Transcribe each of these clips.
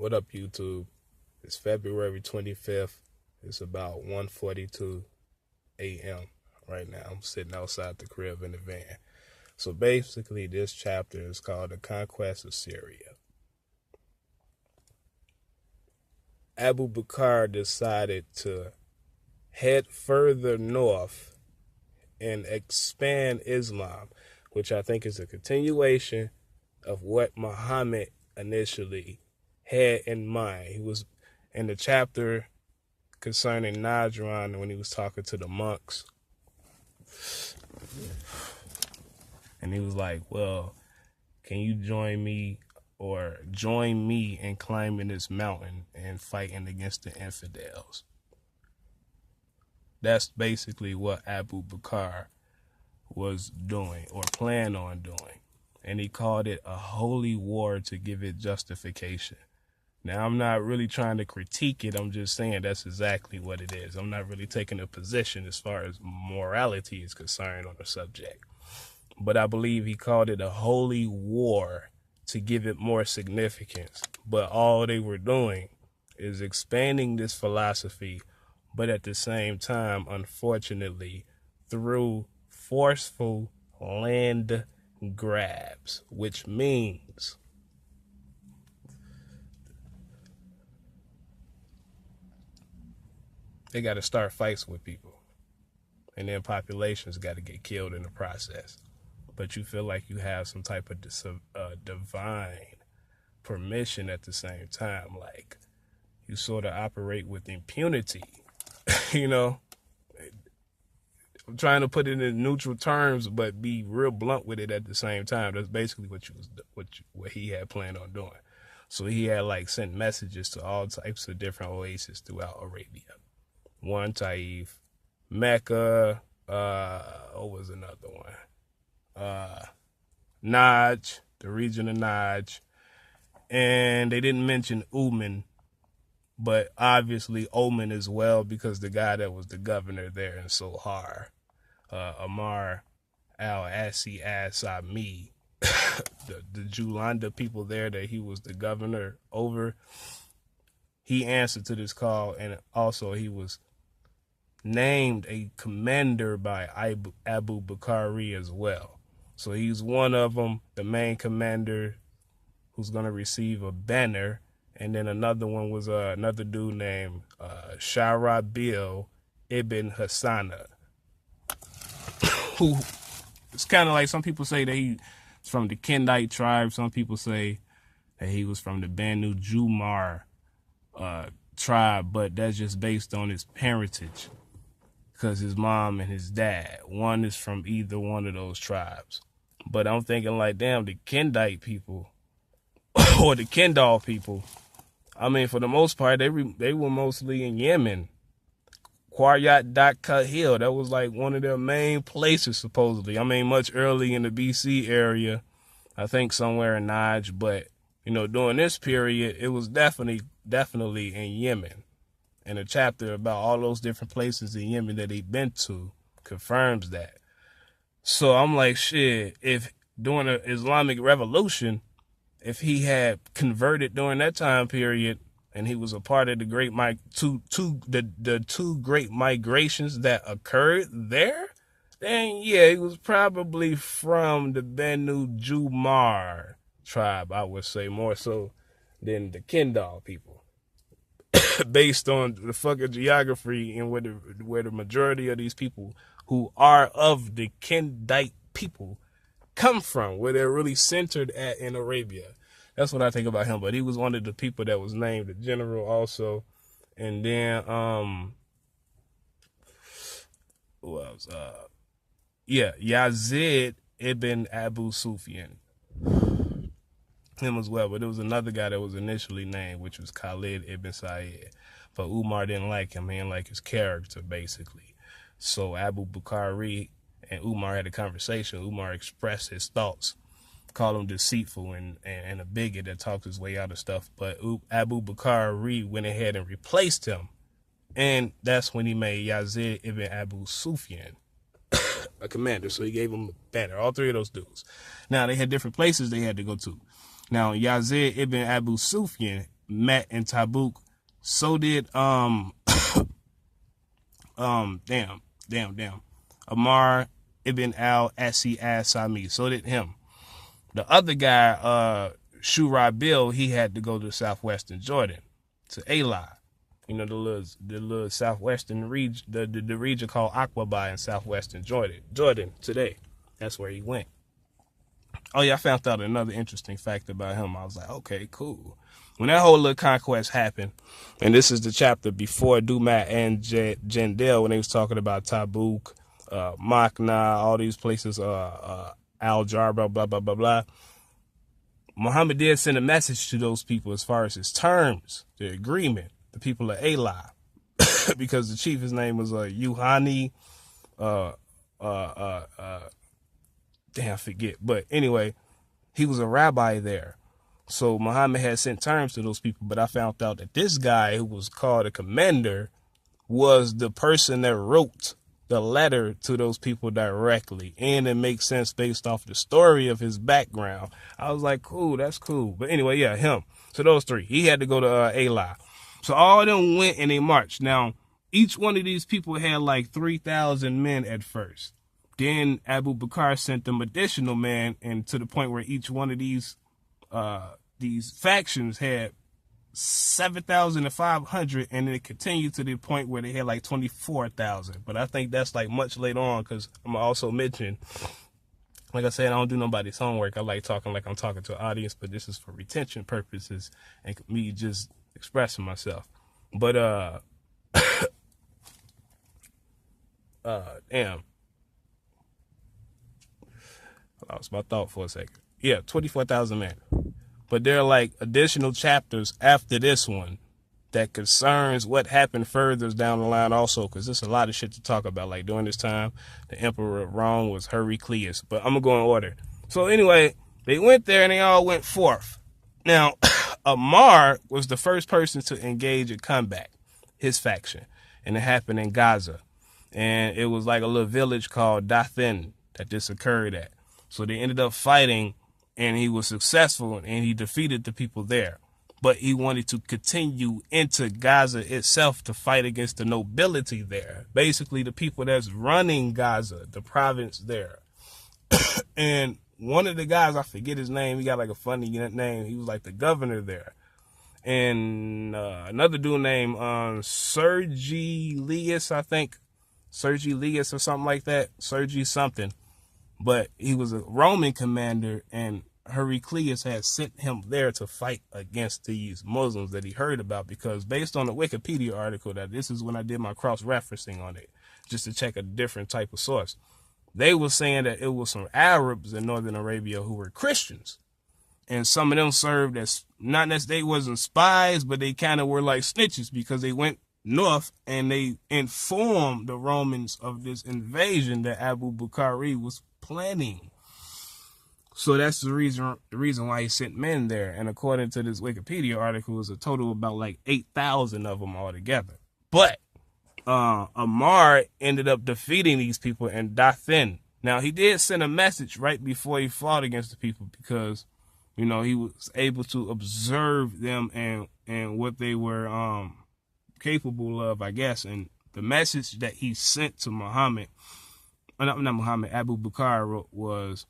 What up, YouTube? It's February 25th. It's about 1:42 a.m. right now. I'm sitting outside the crib in the van. So basically, this chapter is called The Conquest of Syria. Abu Bakr decided to head further north and expand Islam, which I think is a continuation of what Muhammad initially had in mind. He was in the chapter concerning Najran when he was talking to the monks. And he was like, well, can you join me in climbing this mountain and fighting against the infidels? That's basically what Abu Bakr was doing or planned on doing. And he called it a holy war to give it justification. Now, I'm not really trying to critique it. I'm just saying that's exactly what it is. I'm not really taking a position as far as morality is concerned on the subject. But I believe he called it a holy war to give it more significance. But all they were doing is expanding this philosophy, but at the same time, unfortunately, through forceful land grabs, which means they got to start fights with people, and then populations got to get killed in the process. But you feel like you have some type of divine permission at the same time, like you sort of operate with impunity. You know, I'm trying to put it in neutral terms, but be real blunt with it at the same time. That's basically what he had planned on doing. So he had like sent messages to all types of different oases throughout Arabia. One, Taif, Mecca, what was another one? Najd, the region of Najd. And they didn't mention Uman, but obviously Oman as well, because the guy that was the governor there in Sohar, Amar al-Asi-Asami, the Julanda people there that he was the governor over, he answered to this call, and also he was named a commander by Abu Bakr as well. So he's one of them, the main commander who's going to receive a banner. And then another one was another dude named Sharabil ibn Hassana, who it's kind of like some people say that he's from the Kendite tribe. Some people say that he was from the Banu Jumar tribe, but that's just based on his parentage, because his mom and his dad, one is from either one of those tribes. But I'm thinking like, damn, the Kendite people or the Kendal people, I mean, for the most part, they were mostly in Yemen. Qaryat Kahil, that was like one of their main places, supposedly. I mean, much early in the BC area, I think somewhere in Najd, but, you know, during this period, it was definitely in Yemen. And a chapter about all those different places in Yemen that he'd been to confirms that. So I'm like, shit, if during the Islamic Revolution, if he had converted during that time period and he was a part of the two great migrations that occurred there, then yeah, he was probably from the Banu Jumar tribe, I would say, more so than the Kendal people. Based on the fucking geography and where the majority of these people who are of the Kendite people come from, where they're really centered at in Arabia. That's what I think about him. But he was one of the people that was named the general also. And then who else? Yazid ibn Abu Sufyan. Him as well, but there was another guy that was initially named, which was Khalid ibn Sa'id. But Umar didn't like him. He didn't like his character, basically. So Abu Bakr and Umar had a conversation. Umar expressed his thoughts, called him deceitful and a bigot that talked his way out of stuff. But Abu Bakr went ahead and replaced him. And that's when he made Yazid ibn Abu Sufyan a commander. So he gave him a banner, all three of those dudes. Now, they had different places they had to go to. Now, Yazid ibn Abu Sufyan met in Tabuk. So did Ammar ibn al-Asi al-Sami. So did him. The other guy, Shura Bill, he had to go to southwestern Jordan, to Eli. You know, the little southwestern region, the region called Aqaba in southwestern Jordan today. That's where he went. Oh yeah, I found out another interesting fact about him. I was like, okay, cool. When that whole little conquest happened, and this is the chapter before Dumat and Jendel, when they was talking about Tabuk, Makna, all these places, Al-Jarba, blah, blah, blah, blah. Muhammad did send a message to those people as far as his terms, the agreement, the people of Eli, because the chief, his name was Yuhani, damn, I forget. But anyway, he was a rabbi there. So Muhammad had sent terms to those people, but I found out that this guy who was called a commander was the person that wrote the letter to those people directly. And it makes sense based off the story of his background. I was like, cool, that's cool. But anyway, yeah, him. So those three, he had to go to Eli. So all of them went and they marched. Now, each one of these people had like 3,000 men at first. Then Abu Bakr sent them additional men, and to the point where each one of these factions had 7,500, and then it continued to the point where they had like 24,000. But I think that's like much later on, because I'm also mention, like I said, I don't do nobody's homework. I like talking like I'm talking to an audience, but this is for retention purposes and me just expressing myself. But damn. I lost my thought for a second. Yeah, 24,000 men. But there are like additional chapters after this one that concerns what happened further down the line also, because there's a lot of shit to talk about. Like during this time, the emperor of Rome was Heraclius. But I'm going to go in order. So anyway, they went there and they all went forth. Now, Ammar was the first person to engage in combat, his faction. And it happened in Gaza. And it was like a little village called Dathan that this occurred at. So they ended up fighting, and he was successful, and he defeated the people there. But he wanted to continue into Gaza itself to fight against the nobility there. Basically, the people that's running Gaza, the province there. And one of the guys, I forget his name, he got like a funny name. He was like the governor there. And another dude named Sergi Lius, I think. Sergi Lius or something like that. Sergi something. But he was a Roman commander, and Heraclius had sent him there to fight against these Muslims that he heard about, because based on the Wikipedia article, that this is when I did my cross-referencing on it, just to check a different type of source. They were saying that it was some Arabs in Northern Arabia who were Christians. And some of them served as, not necessarily, they wasn't spies, but they kind of were like snitches, because they went north and they informed the Romans of this invasion that Abu Bakr was planning. So that's the reason why he sent men there. And according to this Wikipedia article, it was a total of about like 8,000 of them altogether. But Ammar ended up defeating these people in Dathan. Now, he did send a message right before he fought against the people, because, you know, he was able to observe them and what they were capable of, I guess. And the message that he sent to Muhammad, not Muhammad, Abu Bakr, was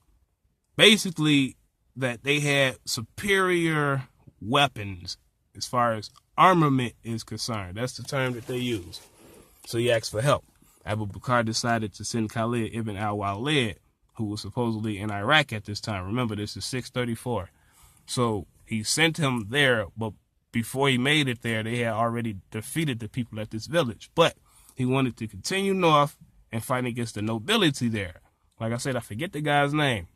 basically that they had superior weapons as far as armament is concerned. That's the term that they use. So he asked for help. Abu Bakr decided to send Khalid ibn al-Walid, who was supposedly in Iraq at this time. Remember, this is 634. So he sent him there, but before he made it there, they had already defeated the people at this village. But he wanted to continue north and fight against the nobility there. Like I said, I forget the guy's name.